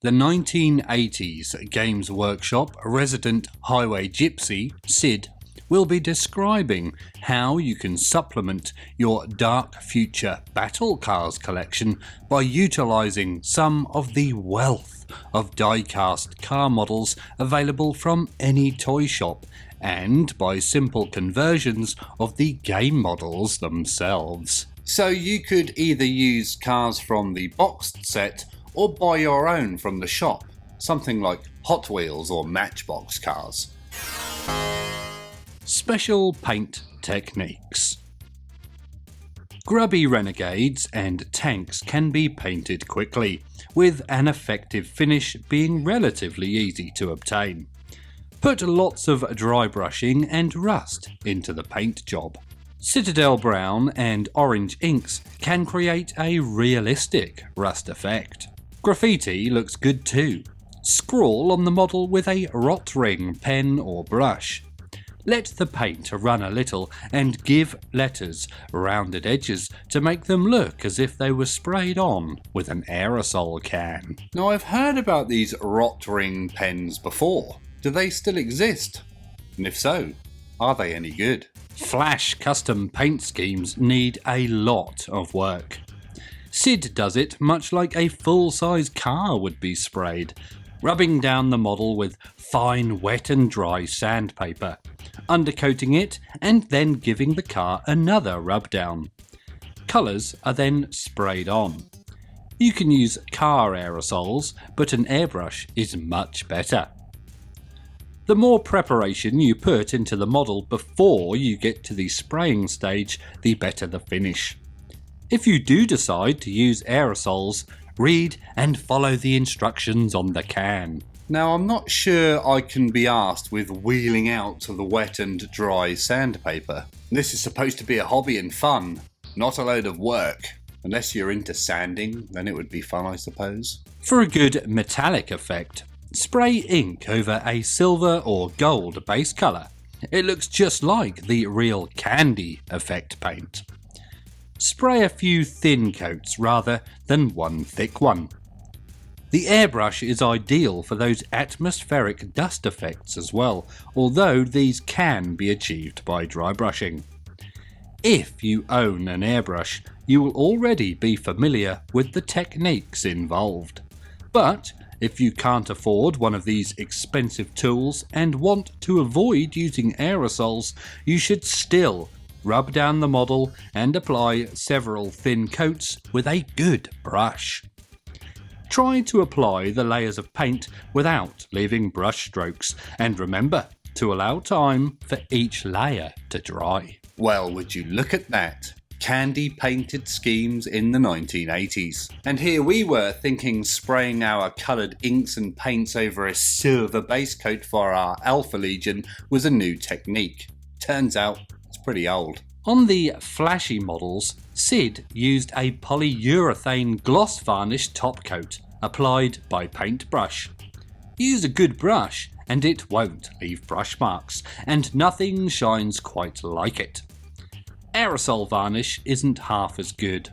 The 1980s Games Workshop resident highway gypsy, Sid, will be describing how you can supplement your Dark Future Battle Cars collection by utilising some of the wealth of die-cast car models available from any toy shop, and by simple conversions of the game models themselves. So you could either use cars from the boxed set or buy your own from the shop, something like Hot Wheels or Matchbox cars. Special paint techniques. Grubby Renegades and tanks can be painted quickly, with an effective finish being relatively easy to obtain. Put lots of dry brushing and rust into the paint job. Citadel Brown and Orange inks can create a realistic rust effect. Graffiti looks good too. Scrawl on the model with a Rotring pen or brush. Let the paint run a little and give letters rounded edges to make them look as if they were sprayed on with an aerosol can. Now, I've heard about these Rotring pens before. Do they still exist? And if so, are they any good? Flash custom paint schemes need a lot of work. Sid does it much like a full-size car would be sprayed, rubbing down the model with fine wet and dry sandpaper, undercoating it and then giving the car another rub down. Colours are then sprayed on. You can use car aerosols, but an airbrush is much better. The more preparation you put into the model before you get to the spraying stage, the better the finish. If you do decide to use aerosols, read and follow the instructions on the can. Now, I'm not sure I can be arsed with wheeling out the wet and dry sandpaper. This is supposed to be a hobby and fun, not a load of work. Unless you're into sanding, then it would be fun, I suppose. For a good metallic effect, spray ink over a silver or gold base colour. It looks just like the real candy effect paint. Spray a few thin coats rather than one thick one. The airbrush is ideal for those atmospheric dust effects as well, although these can be achieved by dry brushing. If you own an airbrush, you will already be familiar with the techniques involved. But if you can't afford one of these expensive tools and want to avoid using aerosols, you should still rub down the model and apply several thin coats with a good brush. Try to apply the layers of paint without leaving brush strokes, and remember to allow time for each layer to dry. Well, would you look at that? Candy painted schemes in the 1980s. And here we were thinking spraying our coloured inks and paints over a silver base coat for our Alpha Legion was a new technique. Turns out it's pretty old. On the flashy models, Sid used a polyurethane gloss varnish top coat applied by paintbrush. Use a good brush and it won't leave brush marks, and nothing shines quite like it. Aerosol varnish isn't half as good.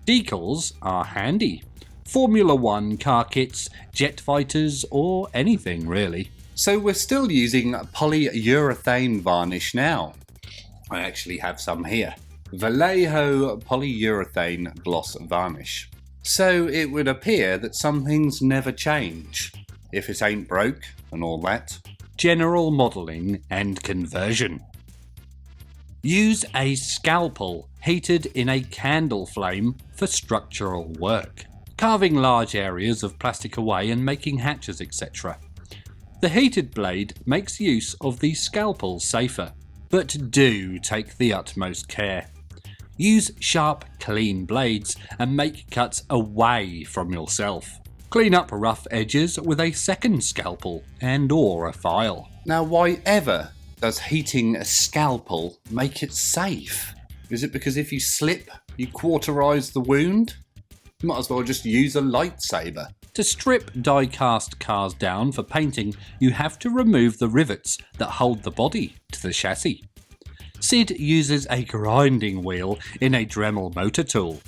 Decals are handy. Formula 1 car kits, jet fighters, or anything really. So we're still using polyurethane varnish now. I actually have some here. Vallejo polyurethane gloss varnish. So it would appear that some things never change, if it ain't broke and all that. General modelling and conversion. Use a scalpel heated in a candle flame for structural work, carving large areas of plastic away and making hatches, etc. The heated blade makes use of the scalpel safer, but do take the utmost care. Use sharp, clean blades and make cuts away from yourself. Clean up rough edges with a second scalpel and or a file. Now, why ever does heating a scalpel make it safe? Is it because if you slip, you cauterize the wound? You might as well just use a lightsaber. To strip die-cast cars down for painting, you have to remove the rivets that hold the body to the chassis. Sid uses a grinding wheel in a Dremel motor tool.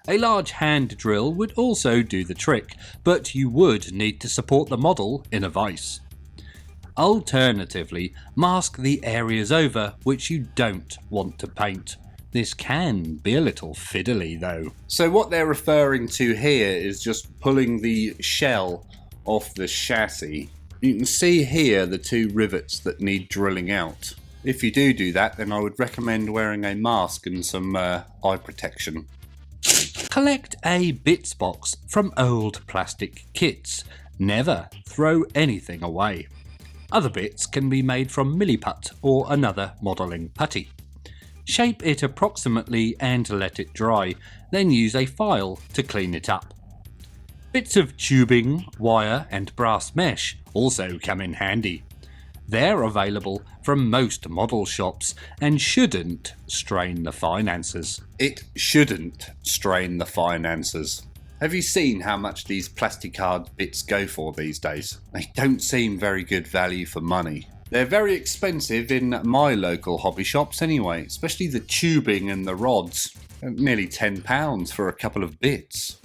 A large hand drill would also do the trick, but you would need to support the model in a vise. Alternatively, mask the areas over which you don't want to paint. This can be a little fiddly though. So what they're referring to here is just pulling the shell off the chassis. You can see here the two rivets that need drilling out. If you do that, then I would recommend wearing a mask and some eye protection. Collect a bits box from old plastic kits. Never throw anything away. Other bits can be made from milliput or another modelling putty. Shape it approximately and let it dry, then use a file to clean it up. Bits of tubing, wire and brass mesh also come in handy. They're available from most model shops and shouldn't strain the finances. It shouldn't strain the finances. Have you seen how much these plasticard bits go for these days? They don't seem very good value for money. They're very expensive in my local hobby shops anyway, especially the tubing and the rods. Nearly £10 for a couple of bits.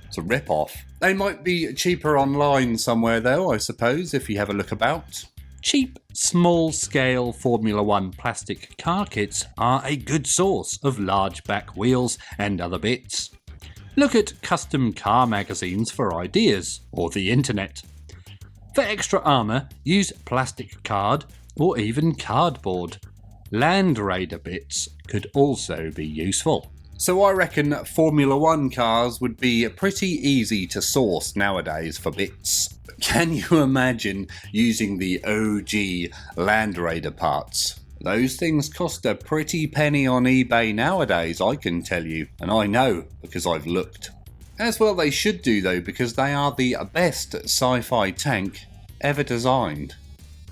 It's a rip-off. They might be cheaper online somewhere though, I suppose, if you have a look about. Cheap, small-scale Formula 1 plastic car kits are a good source of large back wheels and other bits. Look at custom car magazines for ideas, or the internet. For extra armour, use plastic card or even cardboard. Land Raider bits could also be useful. So I reckon Formula 1 cars would be pretty easy to source nowadays for bits. Can you imagine using the OG Land Raider parts? Those things cost a pretty penny on eBay nowadays, I can tell you, and I know because I've looked. As well they should do though, because they are the best sci-fi tank ever designed.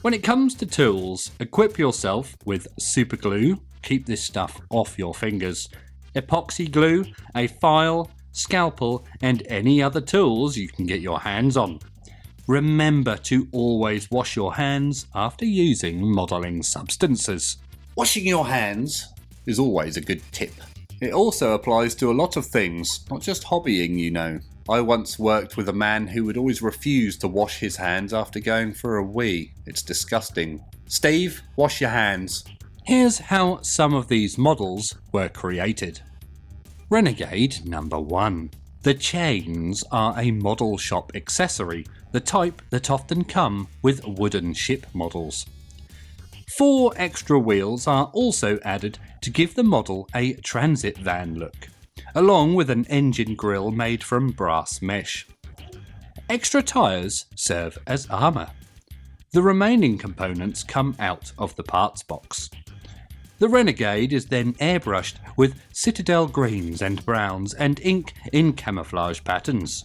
When it comes to tools, equip yourself with super glue, keep this stuff off your fingers, epoxy glue, a file, scalpel and any other tools you can get your hands on. Remember to always wash your hands after using modelling substances. Washing your hands is always a good tip. It also applies to a lot of things, not just hobbying, you know. I once worked with a man who would always refuse to wash his hands after going for a wee. It's disgusting. Steve, wash your hands. Here's how some of these models were created. Renegade number 1. The chains are a model shop accessory, the type that often come with wooden ship models. 4 extra wheels are also added to give the model a transit van look, along with an engine grille made from brass mesh. Extra tyres serve as armour. The remaining components come out of the parts box. The Renegade is then airbrushed with Citadel greens and browns and ink in camouflage patterns.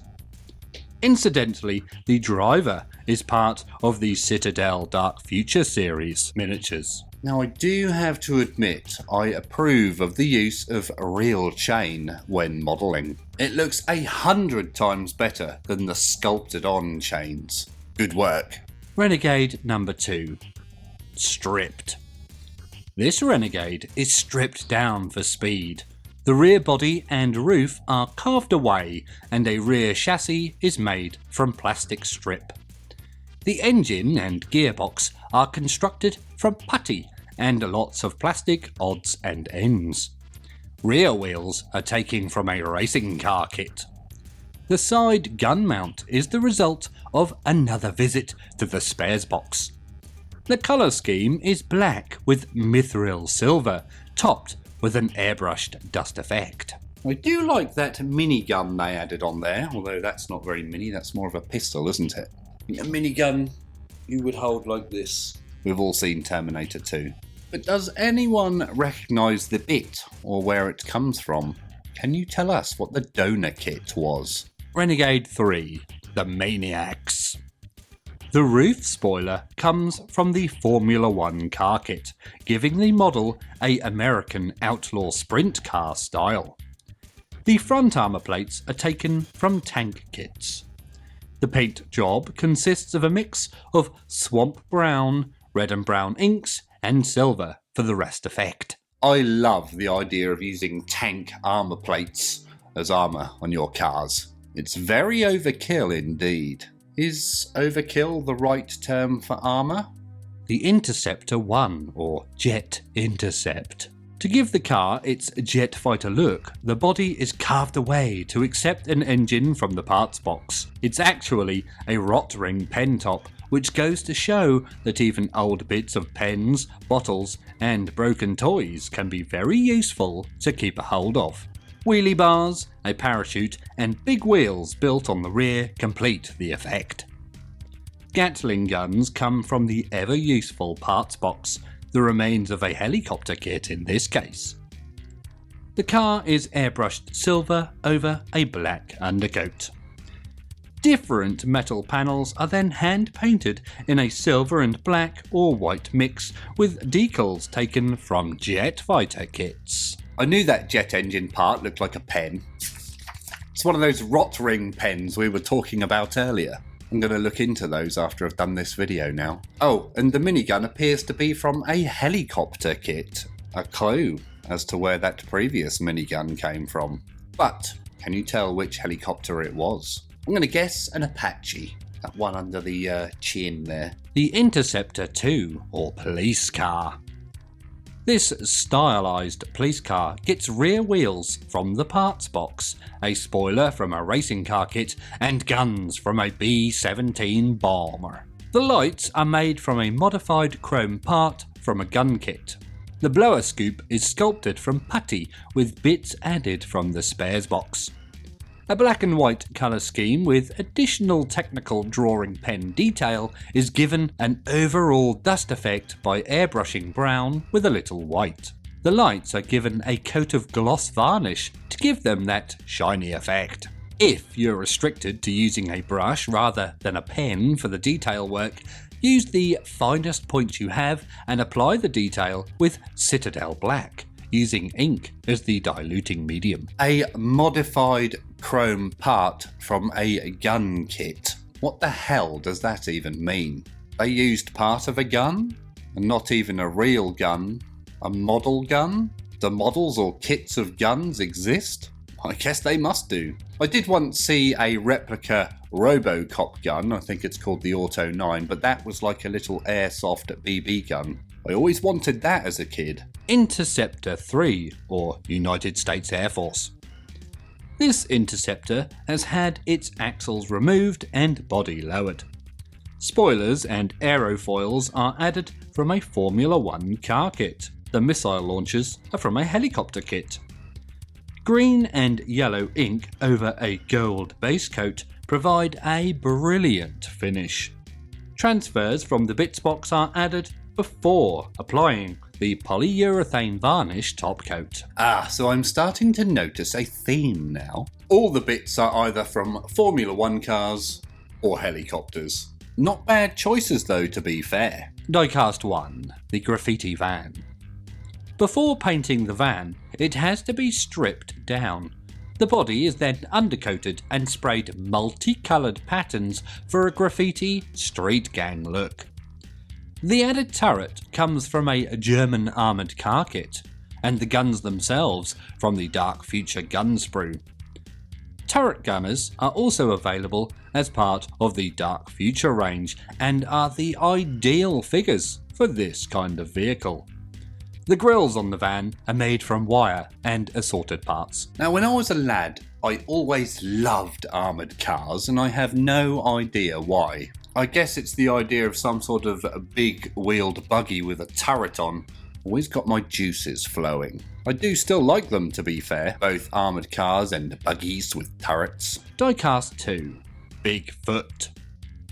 Incidentally, the driver is part of the Citadel Dark Future series miniatures. Now I do have to admit, I approve of the use of real chain when modelling. It looks 100 times better than the sculpted on chains. Good work. Renegade number 2. Stripped. This Renegade is stripped down for speed. The rear body and roof are carved away and a rear chassis is made from plastic strip. The engine and gearbox are constructed from putty and lots of plastic odds and ends. Rear wheels are taken from a racing car kit. The side gun mount is the result of another visit to the spares box. The colour scheme is black with mithril silver, topped with an airbrushed dust effect. I do like that minigun they added on there, although that's not very mini, that's more of a pistol, isn't it? A minigun you would hold like this. We've all seen Terminator 2. But does anyone recognise the bit or where it comes from? Can you tell us what the donor kit was? Renegade 3, the Maniacs. The roof spoiler comes from the Formula 1 car kit, giving the model a American outlaw sprint car style. The front armour plates are taken from tank kits. The paint job consists of a mix of swamp brown, red and brown inks, and silver for the rest effect. I love the idea of using tank armour plates as armour on your cars. It's very overkill indeed. Is overkill the right term for armour? The Interceptor 1, or Jet Intercept. To give the car its jet fighter look, the body is carved away to accept an engine from the parts box. It's actually a Rotring pen top, which goes to show that even old bits of pens, bottles and broken toys can be very useful to keep a hold of. Wheelie bars, a parachute and big wheels built on the rear complete the effect. Gatling guns come from the ever useful parts box, the remains of a helicopter kit in this case. The car is airbrushed silver over a black undercoat. Different metal panels are then hand painted in a silver and black or white mix with decals taken from jet fighter kits. I knew that jet engine part looked like a pen. It's one of those Rotring pens we were talking about earlier. I'm going to look into those after I've done this video now. Oh, and the minigun appears to be from a helicopter kit. A clue as to where that previous minigun came from. But can you tell which helicopter it was? I'm going to guess an Apache. That one under the chin there. The Interceptor 2, or police car. This stylised police car gets rear wheels from the parts box, a spoiler from a racing car kit, and guns from a B-17 bomber. The lights are made from a modified chrome part from a gun kit. The blower scoop is sculpted from putty with bits added from the spares box. A black and white colour scheme with additional technical drawing pen detail is given an overall dust effect by airbrushing brown with a little white. The lights are given a coat of gloss varnish to give them that shiny effect. If you're restricted to using a brush rather than a pen for the detail work, use the finest point you have and apply the detail with Citadel Black, using ink as the diluting medium. A modified chrome part from a gun kit. What the hell does that even mean? They used part of a gun? And not even a real gun? A model gun? Do models or kits of guns exist? I guess they must do. I did once see a replica Robocop gun, I think it's called the Auto 9, but that was like a little airsoft BB gun. I always wanted that as a kid. Interceptor 3, or United States Air Force. This Interceptor has had its axles removed and body lowered. Spoilers and aerofoils are added from a Formula 1 car kit. The missile launchers are from a helicopter kit. Green and yellow ink over a gold base coat provide a brilliant finish. Transfers from the bits box are added before applying the polyurethane varnish top coat. So I'm starting to notice a theme now. All the bits are either from Formula 1 cars or helicopters. Not bad choices though, to be fair. DieCast 1, the Graffiti van. Before painting the van, it has to be stripped down. The body is then undercoated and sprayed multicoloured patterns for a graffiti street gang look. The added turret comes from a German armoured car kit, and the guns themselves from the Dark Future gun sprue. Turret gunners are also available as part of the Dark Future range and are the ideal figures for this kind of vehicle. The grills on the van are made from wire and assorted parts. Now, when I was a lad, I always loved armoured cars, and I have no idea why. I guess it's the idea of some sort of big wheeled buggy with a turret on. Always got my juices flowing. I do still like them, to be fair, both armoured cars and buggies with turrets. DieCast 2, Bigfoot.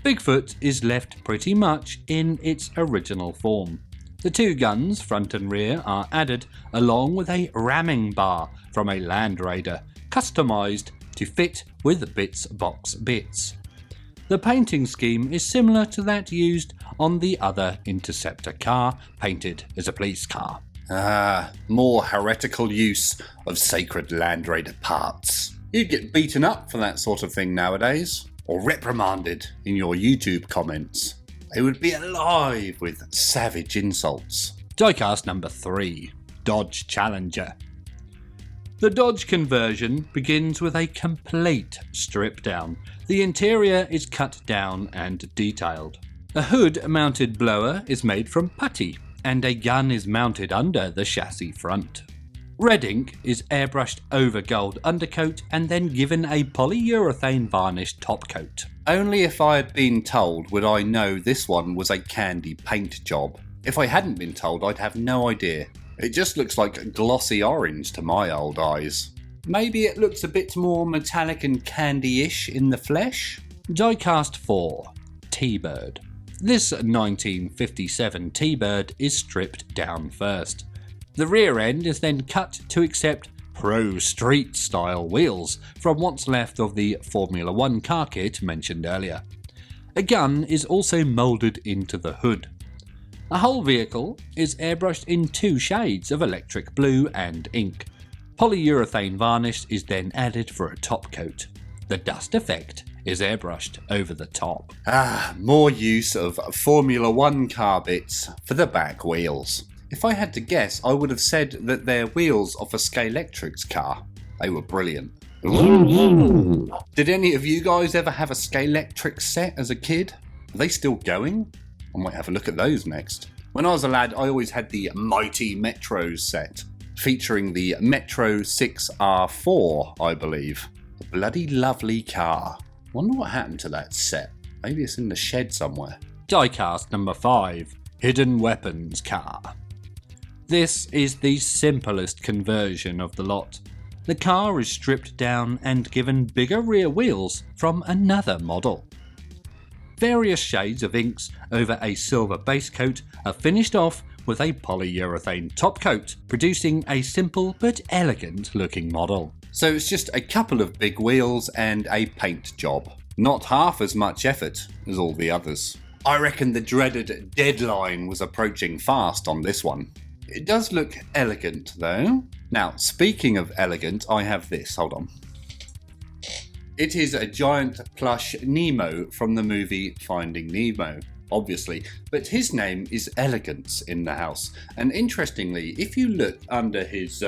Bigfoot is left pretty much in its original form. The two guns, front and rear, are added along with a ramming bar from a Land Raider, customised to fit with bits box bits. The painting scheme is similar to that used on the other Interceptor car, painted as a police car. More heretical use of sacred Land Raider parts. You'd get beaten up for that sort of thing nowadays, or reprimanded in your YouTube comments. They would be alive with savage insults. DieCast number 3, Dodge Challenger. The Dodge conversion begins with a complete strip down. The interior is cut down and detailed. A hood-mounted blower is made from putty, and a gun is mounted under the chassis front. Red ink is airbrushed over gold undercoat and then given a polyurethane varnish top coat. Only if I had been told would I know this one was a candy paint job. If I hadn't been told, I'd have no idea. It just looks like glossy orange to my old eyes. Maybe it looks a bit more metallic and candy-ish in the flesh? DieCast 4. T-Bird. This 1957 T-Bird is stripped down first. The rear end is then cut to accept Pro Street style wheels from what's left of the Formula 1 car kit mentioned earlier. A gun is also moulded into the hood. The whole vehicle is airbrushed in 2 shades of electric blue and ink. Polyurethane varnish is then added for a top coat. The dust effect is airbrushed over the top. More use of Formula 1 car bits for the back wheels. If I had to guess, I would have said that they're wheels off a Scalextric's car. They were brilliant. Did any of you guys ever have a Scalextric set as a kid? Are they still going? I might have a look at those next. When I was a lad, I always had the Mighty Metros set, featuring the Metro 6R4, I believe. A bloody lovely car. Wonder what happened to that set. Maybe it's in the shed somewhere. DieCast number 5. Hidden Weapons Car. This is the simplest conversion of the lot. The car is stripped down and given bigger rear wheels from another model. Various shades of inks over a silver base coat are finished off with a polyurethane top coat, producing a simple but elegant looking model. So it's just a couple of big wheels and a paint job. Not half as much effort as all the others. I reckon the dreaded deadline was approaching fast on this one. It does look elegant though. Now, speaking of elegant, I have this. Hold on. It is a giant plush Nemo from the movie Finding Nemo, obviously, but his name is Elegance in the house. And interestingly, if you look under his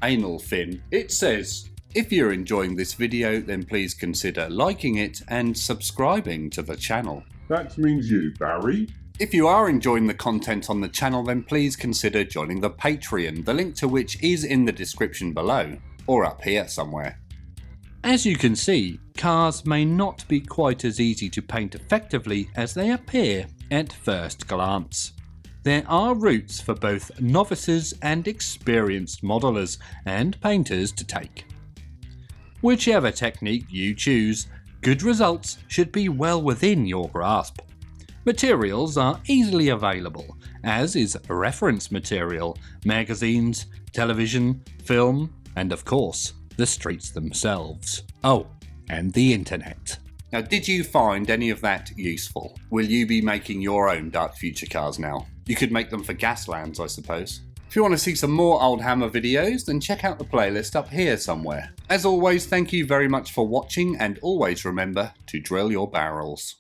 anal fin, it says, if you're enjoying this video, then please consider liking it and subscribing to the channel. That means you, Barry. If you are enjoying the content on the channel, then please consider joining the Patreon, the link to which is in the description below, or up here somewhere. As you can see, cars may not be quite as easy to paint effectively as they appear at first glance. There are routes for both novices and experienced modelers and painters to take. Whichever technique you choose, good results should be well within your grasp. Materials are easily available, as is reference material, magazines, television, film, and of course, the streets themselves. Oh, and the internet. Now, did you find any of that useful? Will you be making your own Dark Future cars now? You could make them for GasLands, I suppose. If you want to see some more Oldhammer videos, then check out the playlist up here somewhere. As always, thank you very much for watching, and always remember to drill your barrels.